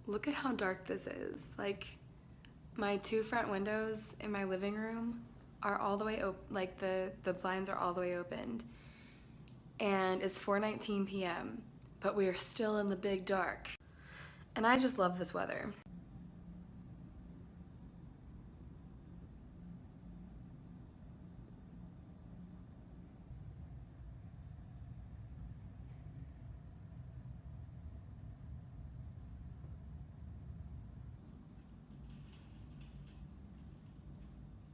Look at how dark this is. Like, my two front windows in my living room are all the way open, like the blinds are all the way opened. And it's 4:19 p.m., but we are still in the big dark. And I just love this weather.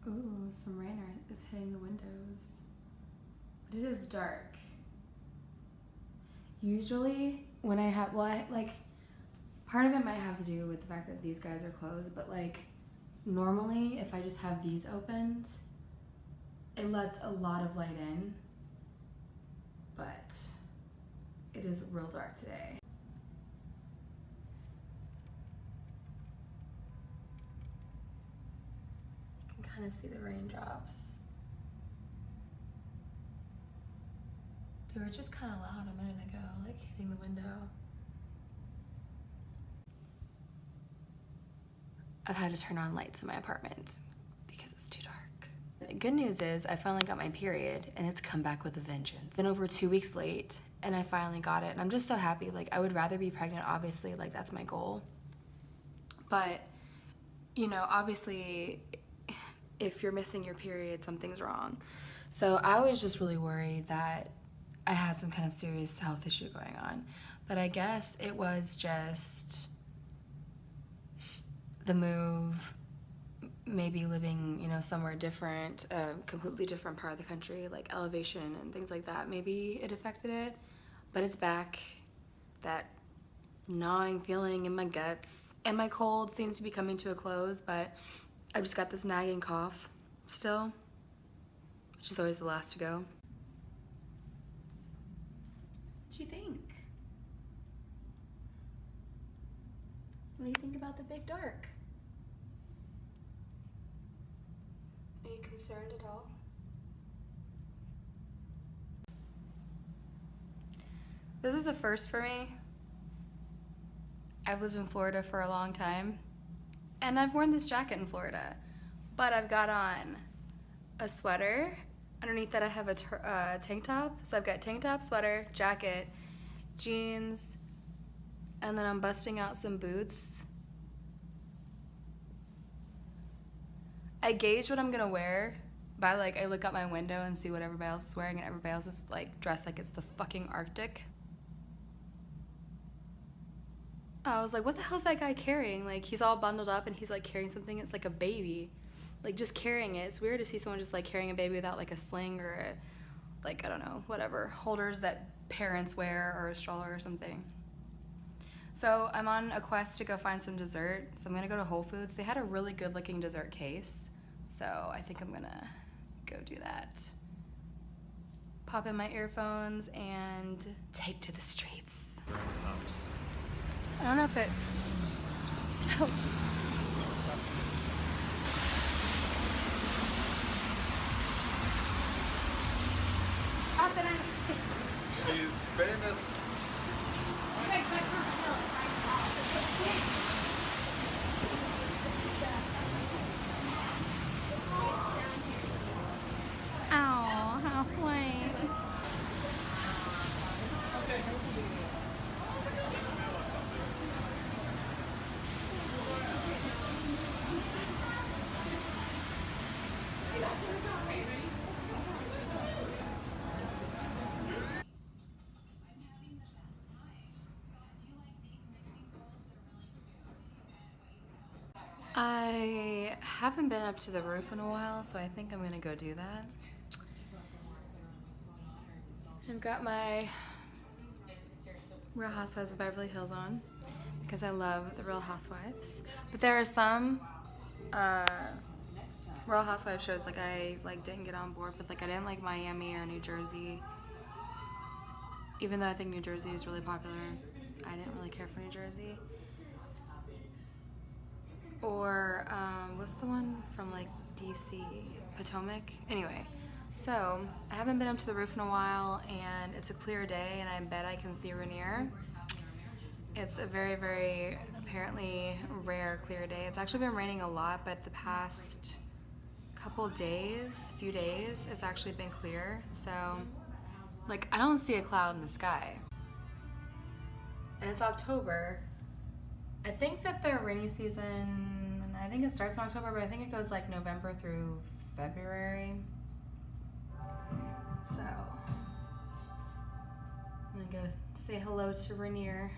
Ooh, some rain is hitting the windows. But it is dark. Usually when I have, part of it might have to do with the fact that these guys are closed, but like normally if I just have these opened, it lets a lot of light in, but it is real dark today. You can kind of see the raindrops. They were just kind of loud a minute ago, like hitting the window. I've had to turn on lights in my apartment because it's too dark. The good news is I finally got my period and it's come back with a vengeance. Been over 2 weeks late and I finally got it and I'm just so happy. Like, I would rather be pregnant, obviously, like that's my goal. But, you know, obviously if you're missing your period, something's wrong. So I was just really worried that I had some kind of serious health issue going on. But I guess it was just the move, maybe living, you know, somewhere different, a completely different part of the country, like elevation and things like that. Maybe it affected it, but it's back. That gnawing feeling in my guts. And my cold seems to be coming to a close, but I've just got this nagging cough still, which is always the last to go. What do you think? What do you think about the big dark? Are you concerned at all? This is a first for me. I've lived in Florida for a long time, and I've worn this jacket in Florida, but I've got on a sweater. Underneath that I have a tank top. So I've got tank top, sweater, jacket, jeans, and then I'm busting out some boots. I gauge what I'm gonna wear by like, I look out my window and see what everybody else is wearing, and everybody else is like dressed like it's the fucking Arctic. I was like, what the hell's that guy carrying? Like, he's all bundled up and he's like carrying something. It's like a baby. Like, just carrying it. It's weird to see someone just like carrying a baby without like a sling or a, like, I don't know, whatever, holders that parents wear, or a stroller or something. So I'm on a quest to go find some dessert. So I'm gonna go to Whole Foods. They had a really good looking dessert case. So I think I'm gonna go do that. Pop in my earphones and take to the streets. I don't know if it, oh. She's famous. Ow, how sweet. I haven't been up to the roof in a while, so I think I'm gonna go do that. I've got my Real Housewives of Beverly Hills on because I love the Real Housewives. But there are some Real Housewives shows like I didn't get on board with. Like, I didn't like Miami or New Jersey. Even though I think New Jersey is really popular, I didn't really care for New Jersey. Or what's the one from like DC, Potomac? Anyway, so I haven't been up to the roof in a while, and it's a clear day, and I bet I can see Rainier. It's a very, very apparently rare clear day. It's actually been raining a lot, but the past few days, it's actually been clear. So, like, I don't see a cloud in the sky. And it's October. I think that the rainy season, I think it starts in October, but I think it goes like November through February. So, I'm gonna go say hello to Rainier.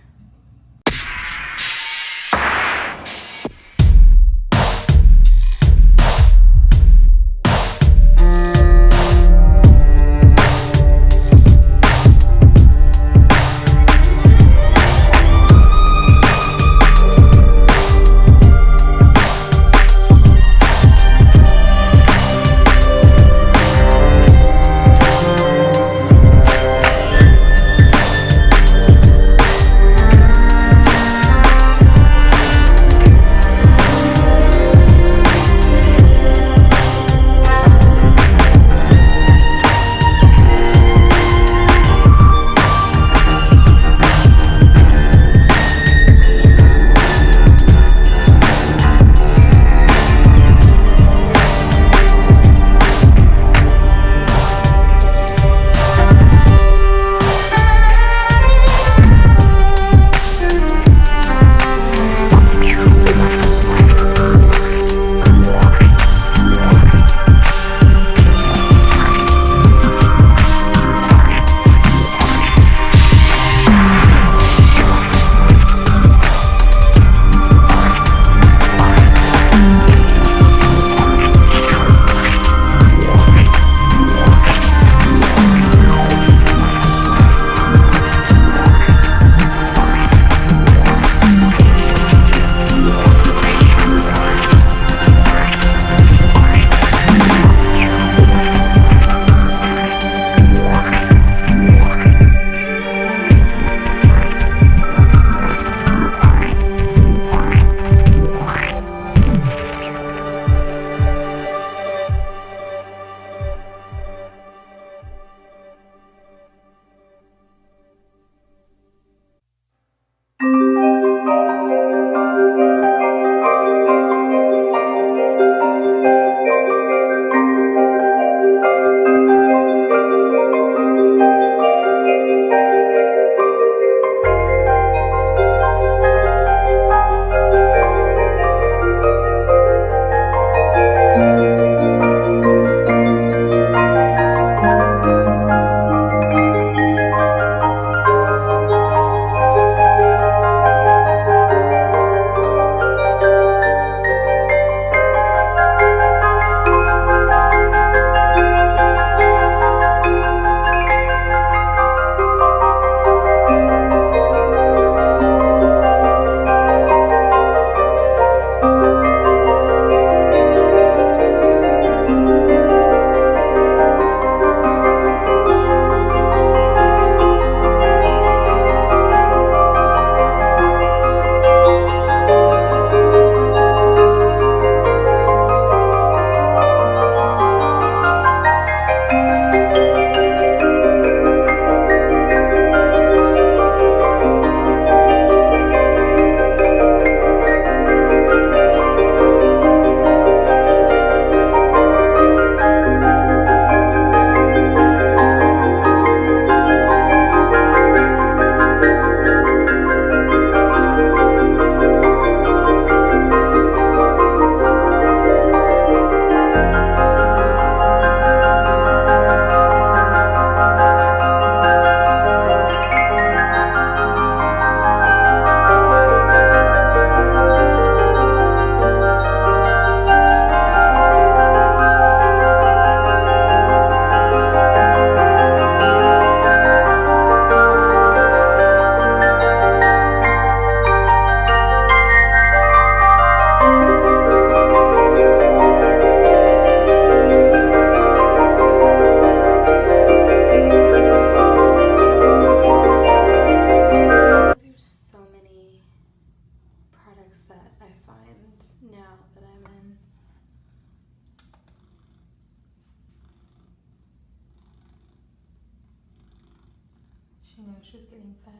She knows she's getting fed.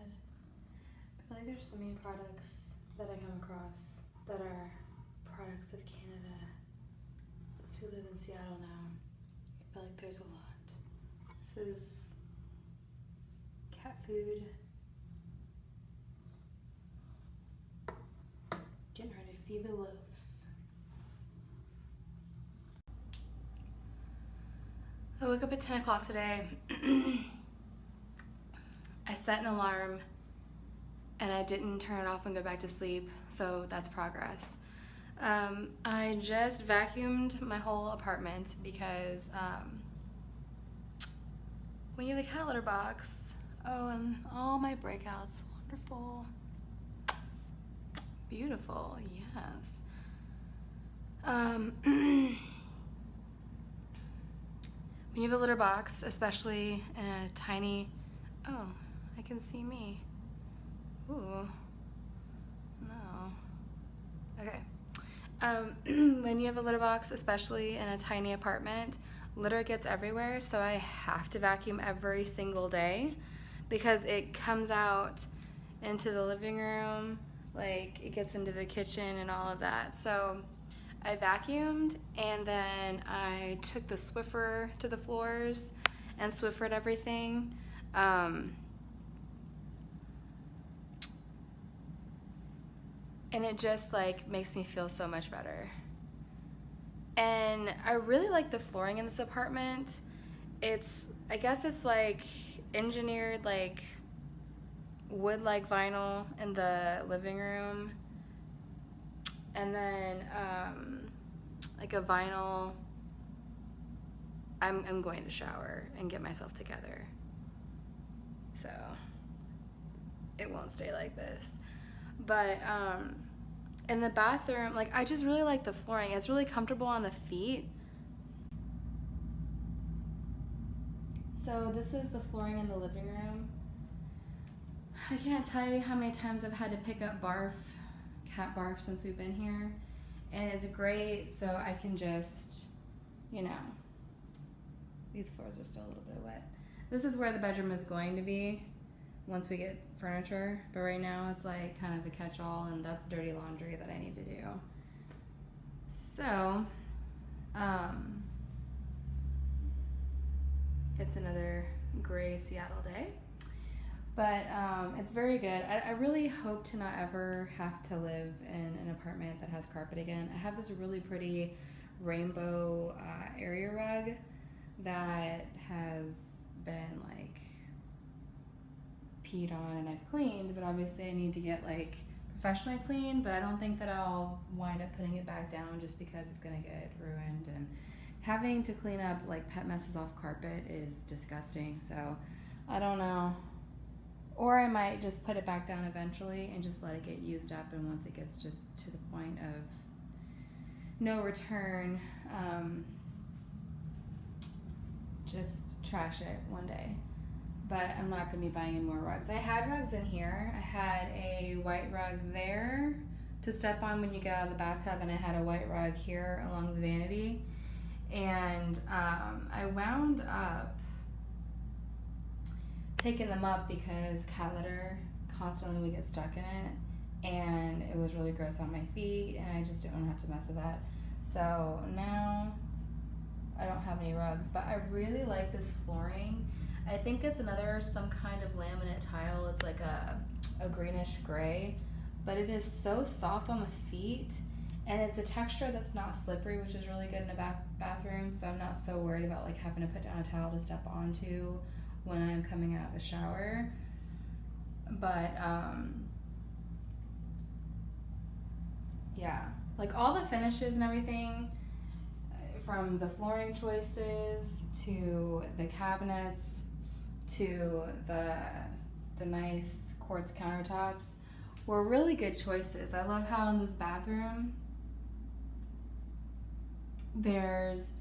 feel like there's so many products that I come across that are products of Canada. Since we live in Seattle now, I feel like there's a lot. This is cat food. Getting ready to feed the loaves. I woke up at 10 o'clock today. I set an alarm and I didn't turn it off and go back to sleep, so that's progress. I just vacuumed my whole apartment because when you have a cat litter box, oh, and all my breakouts, wonderful, beautiful, yes. When you have a litter box, especially in a tiny, oh, I can see me. Ooh, no. Okay. When you have a litter box, especially in a tiny apartment, litter gets everywhere, so I have to vacuum every single day because it comes out into the living room, like it gets into the kitchen and all of that. So I vacuumed and then I took the Swiffer to the floors and Swiffered everything. And it just like makes me feel so much better. And I really like the flooring in this apartment. I guess it's like engineered like wood like vinyl in the living room. And then like a vinyl. I'm going to shower and get myself together. So it won't stay like this. But in the bathroom, like I just really like the flooring. It's really comfortable on the feet. So this is the flooring in the living room. I can't tell you how many times I've had to pick up cat barf since we've been here. And it's great, so I can just, these floors are still a little bit wet. This is where the bedroom is going to be once we get furniture, but right now it's like kind of a catch-all, and that's dirty laundry that I need to do. So, it's another gray Seattle day, but it's very good. I really hope to not ever have to live in an apartment that has carpet again. I have this really pretty rainbow area rug that has been like peed on and I've cleaned, but obviously I need to get like professionally cleaned, but I don't think that I'll wind up putting it back down just because it's gonna get ruined, and having to clean up like pet messes off carpet is disgusting, so I don't know. Or I might just put it back down eventually and just let it get used up, and once it gets just to the point of no return, just trash it one day. But I'm not going to be buying any more rugs. I had rugs in here. I had a white rug there to step on when you get out of the bathtub, and I had a white rug here along the vanity. And I wound up taking them up because cat litter constantly would get stuck in it, and it was really gross on my feet, and I just didn't want to have to mess with that. So now I don't have any rugs, but I really like this flooring. I think it's some kind of laminate tile. It's like a greenish gray, but it is so soft on the feet, and it's a texture that's not slippery, which is really good in a bathroom, so I'm not so worried about like having to put down a towel to step onto when I'm coming out of the shower. But yeah, like all the finishes and everything, from the flooring choices to the cabinets to the nice quartz countertops, were really good choices. I love how in this bathroom there's,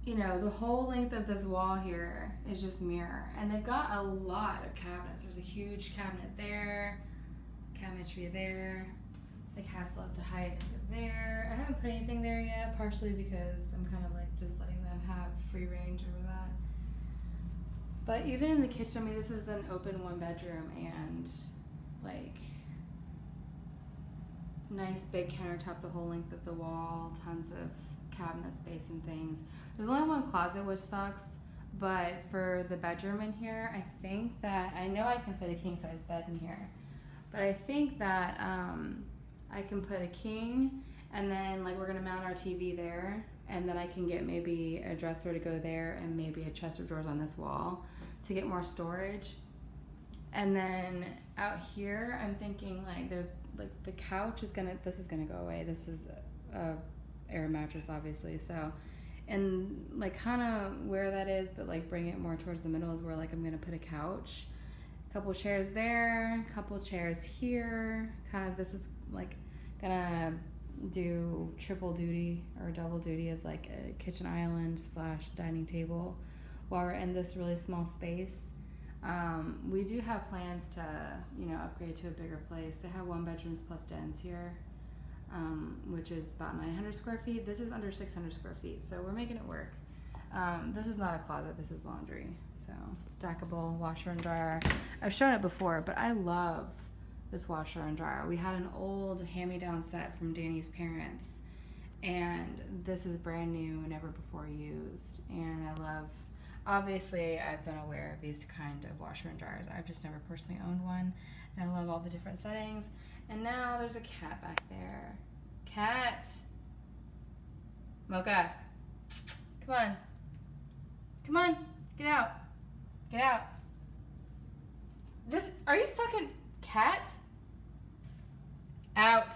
the whole length of this wall here is just mirror, and they've got a lot of cabinets. There's a huge cabinet there, cabinetry there. The cats love to hide under there. I haven't put anything there yet, partially because I'm kind of like just letting them have free range over that. But even in the kitchen, I mean, this is an open one bedroom, and like nice big countertop the whole length of the wall, tons of cabinet space and things. There's only one closet, which sucks, but for the bedroom in here, I think that, I know I can fit a king size bed in here, but I think that I can put a king, and then like we're gonna mount our TV there, and then I can get maybe a dresser to go there and maybe a chest of drawers on this wall to get more storage. And then out here, I'm thinking like there's like the couch is gonna, this is gonna go away. This is a air mattress, obviously. So, and like kind of where that is, but like bring it more towards the middle is where like I'm gonna put a couch, a couple chairs there, a couple chairs here. Kind of this is like gonna do triple duty or double duty as like a kitchen island / dining table while we're in this really small space. We do have plans to, you know, upgrade to a bigger place. They have 1 bedrooms plus dens here, which is about 900 square feet. This is under 600 square feet, so we're making it work. This is not a closet, this is laundry. So stackable washer and dryer. I've shown it before, but I love this washer and dryer. We had an old hand-me-down set from Danny's parents, and this is brand new, never before used, and I love. Obviously, I've been aware of these kind of washer and dryers. I've just never personally owned one, and I love all the different settings. And now there's a cat back there. Cat! Mocha! Come on. Come on! Get out! Get out! This, are you fucking cat? Out!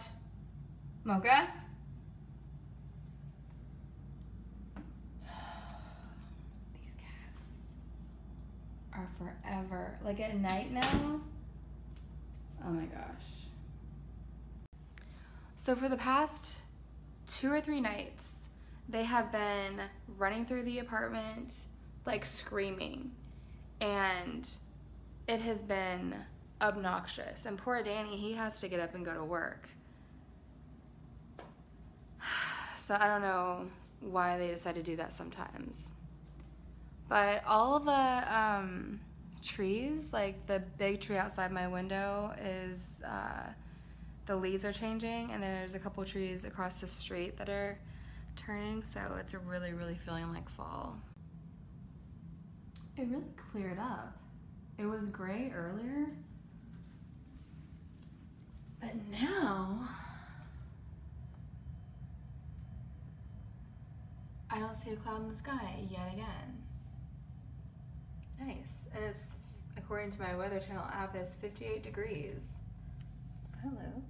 Mocha? Are forever. Like at night now. Oh my gosh. So for the past 2 or 3 nights, they have been running through the apartment, like screaming. And it has been obnoxious. And poor Danny, he has to get up and go to work. So I don't know why they decide to do that sometimes. But all the trees, like the big tree outside my window is, the leaves are changing, and there's a couple trees across the street that are turning, so it's really, really feeling like fall. It really cleared up. It was gray earlier, but now I don't see a cloud in the sky yet again. Nice. And it's, according to my Weather Channel app, it's 58 degrees. Hello.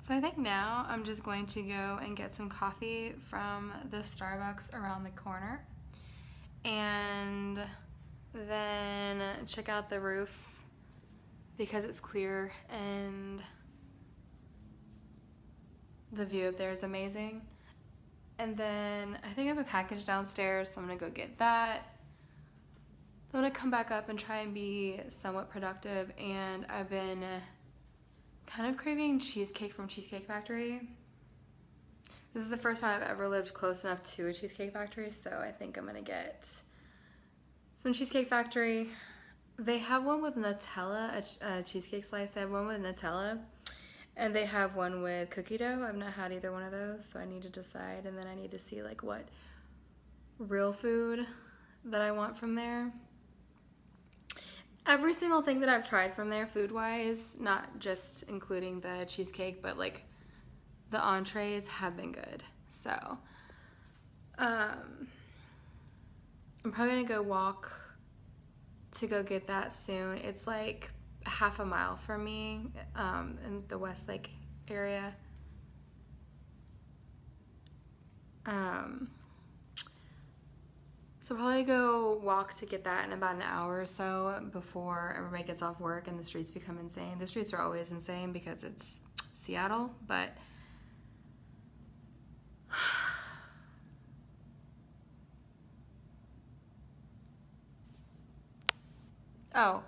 So I think now I'm just going to go and get some coffee from the Starbucks around the corner, and then check out the roof because it's clear and the view up there is amazing. And then I think I have a package downstairs, so I'm gonna go get that. I'm gonna come back up and try and be somewhat productive, and I've been kind of craving cheesecake from Cheesecake Factory. This is the first time I've ever lived close enough to a Cheesecake Factory, so I think I'm gonna get some Cheesecake Factory. They have one with Nutella, a cheesecake slice. They have one with Nutella. And they have one with cookie dough. I've not had either one of those, so I need to decide. And then I need to see like what real food that I want from there. Every single thing that I've tried from there food-wise, not just including the cheesecake, but like the entrees have been good. So I'm probably gonna go walk to go get that soon. It's like half a mile from me in the Westlake area. So probably go walk to get that in about an hour or so before everybody gets off work and the streets become insane. The streets are always insane because it's Seattle, but oh,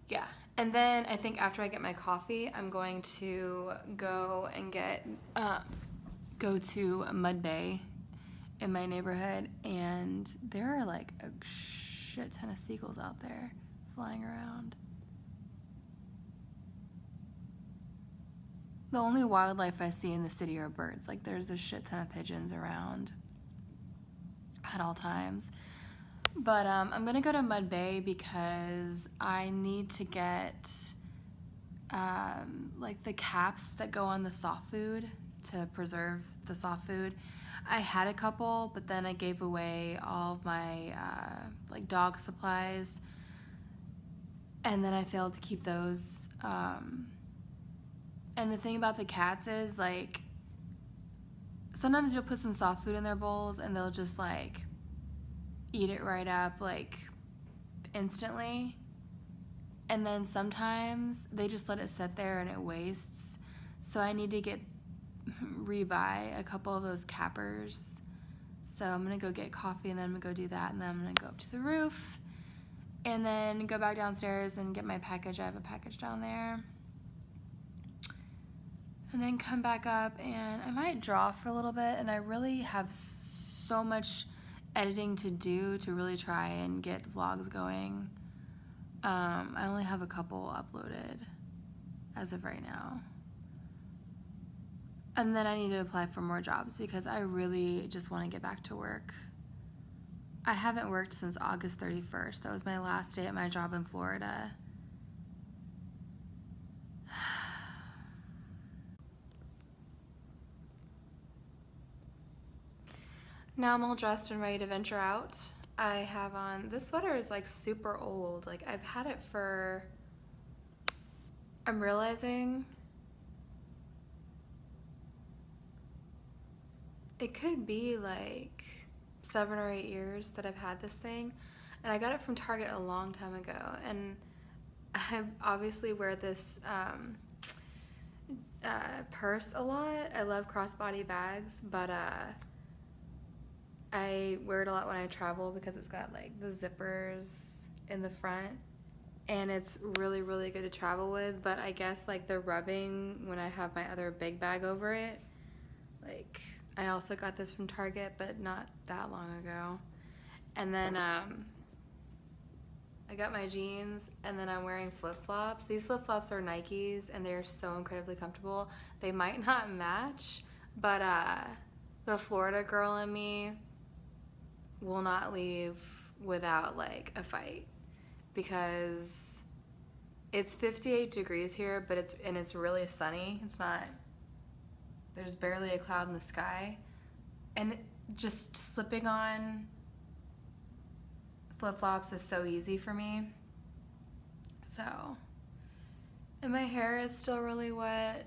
yeah. And then I think after I get my coffee, I'm going to go and go to Mud Bay in my neighborhood, and there are like a shit ton of seagulls out there flying around. The only wildlife I see in the city are birds. Like, there's a shit ton of pigeons around at all times. But I'm gonna go to Mud Bay because I need to get like the caps that go on the soft food to preserve the soft food. I had a couple, but then I gave away all of my like dog supplies, and then I failed to keep those. And the thing about the cats is, like, sometimes you'll put some soft food in their bowls and they'll just like eat it right up, like, instantly. And then sometimes they just let it sit there and it wastes. So I need to rebuy a couple of those cappers. So I'm gonna go get coffee and then I'm gonna go do that, and then I'm gonna go up to the roof and then go back downstairs and get my package. I have a package down there. And then come back up, and I might draw for a little bit, and I really have so much editing to do to really try and get vlogs going. I only have a couple uploaded as of right now. And then I need to apply for more jobs because I really just want to get back to work. I haven't worked since August 31st. That was my last day at my job in Florida. Now I'm all dressed and ready to venture out. I have on, this sweater is like super old. Like, I've had it for, I'm realizing it could be like 7 or 8 years that I've had this thing. And I got it from Target a long time ago. And I obviously wear this purse a lot. I love crossbody bags, but I wear it a lot when I travel because it's got like the zippers in the front, and it's really, really good to travel with. But I guess like the rubbing when I have my other big bag over it, like, I also got this from Target, but not that long ago. And then I got my jeans, and then I'm wearing flip-flops. These flip-flops are Nikes, and they're so incredibly comfortable. They might not match, but the Florida girl in me will not leave without like a fight, because it's 58 degrees here, but it's really sunny. It's not, there's barely a cloud in the sky, and just slipping on flip-flops is so easy for me. So, and my hair is still really wet.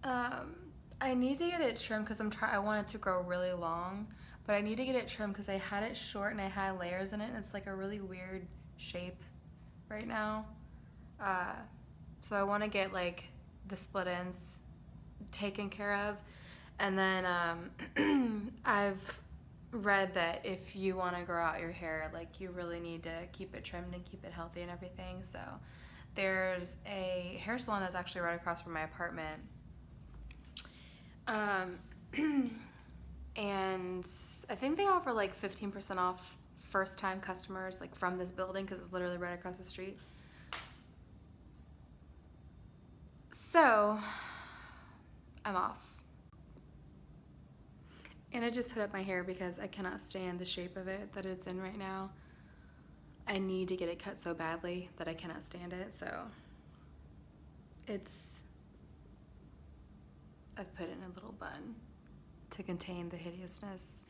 I need to get it trimmed because I want it to grow really long, but I need to get it trimmed because I had it short and I had layers in it, and it's like a really weird shape right now. So I want to get like the split ends taken care of. And then I've read that if you want to grow out your hair, like, you really need to keep it trimmed and keep it healthy and everything. So there's a hair salon that's actually right across from my apartment. And I think they offer like 15% off first-time customers, like, from this building, because it's literally right across the street. So I'm off. And I just put up my hair because I cannot stand the shape of it that it's in right now. I need to get it cut so badly that I cannot stand it, so I've put it in a little bun to contain the hideousness.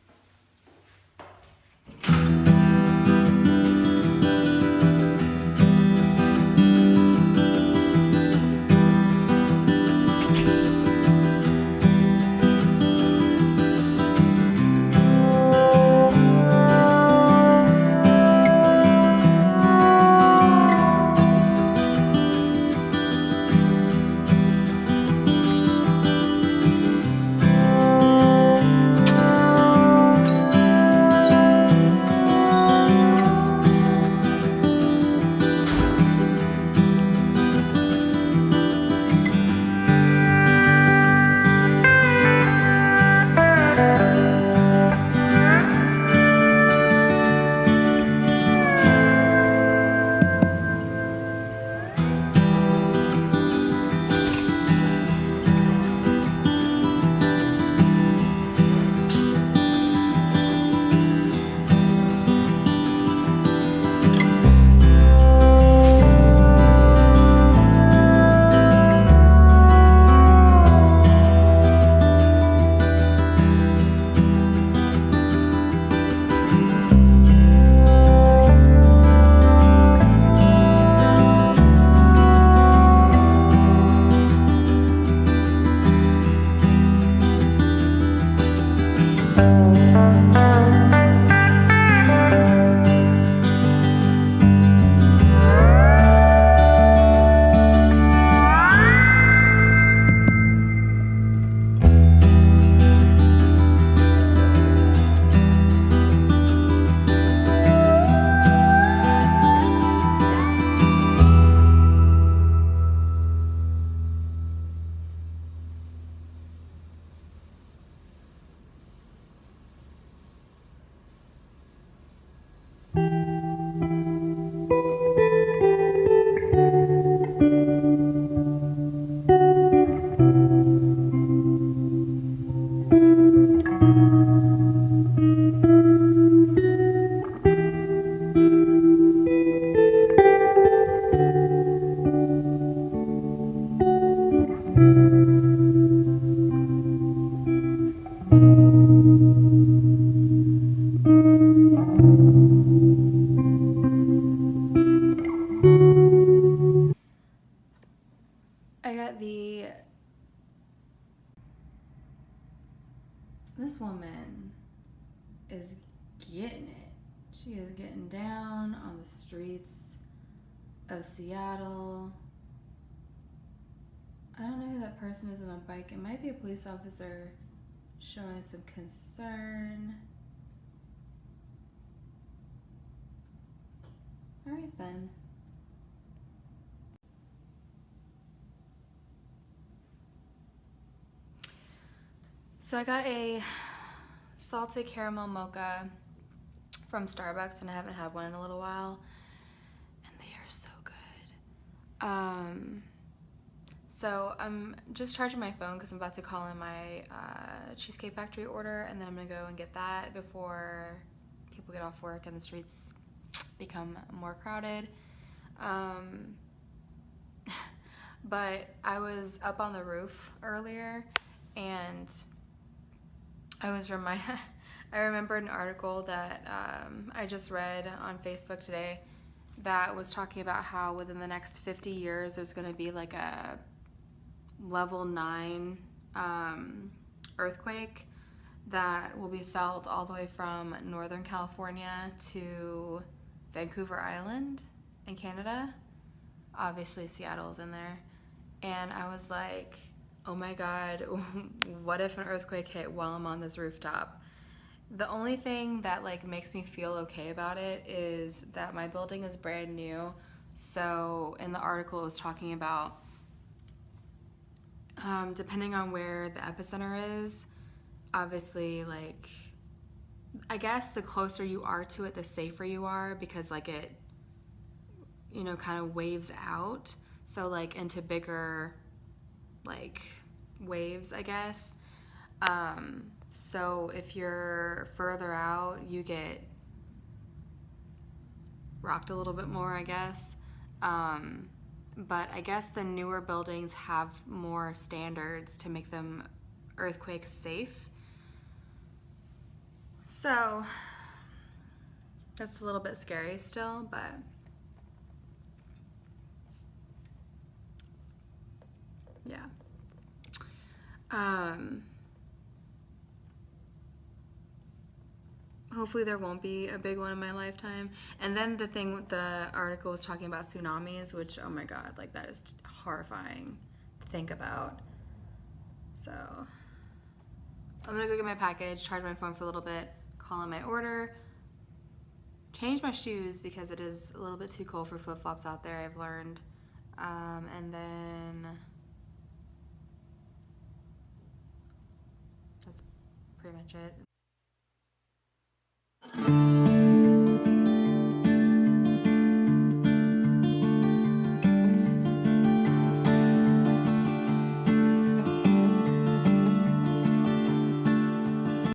this woman is getting it. She is getting down on the streets of Seattle. I don't know who that person is on a bike. It might be a police officer showing some concern. All right then. So I got a salted caramel mocha from Starbucks, and I haven't had one in a little while, and they are so good. So I'm just charging my phone because I'm about to call in my Cheesecake Factory order, and then I'm gonna go and get that before people get off work and the streets become more crowded. But I was up on the roof earlier, and I remembered an article that I just read on Facebook today that was talking about how within the next 50 years there's going to be like a level 9 earthquake that will be felt all the way from Northern California to Vancouver Island in Canada. Obviously Seattle's in there. And I was like, oh my God, what if an earthquake hit while I'm on this rooftop? The only thing that like makes me feel okay about it is that my building is brand new. So in the article it was talking about depending on where the epicenter is, obviously like I guess the closer you are to it, the safer you are, because like it, you know, kind of waves out. So like into bigger like waves, I guess. So if you're further out, you get rocked a little bit more, I guess. But I guess the newer buildings have more standards to make them earthquake safe. So that's a little bit scary still, but yeah. Hopefully there won't be a big one in my lifetime. And then the article was talking about tsunamis, which, oh my God, like that is horrifying to think about. So I'm gonna go get my package, charge my phone for a little bit, call in my order, change my shoes because it is a little bit too cold for flip-flops out there, I've learned. And then that's pretty much it.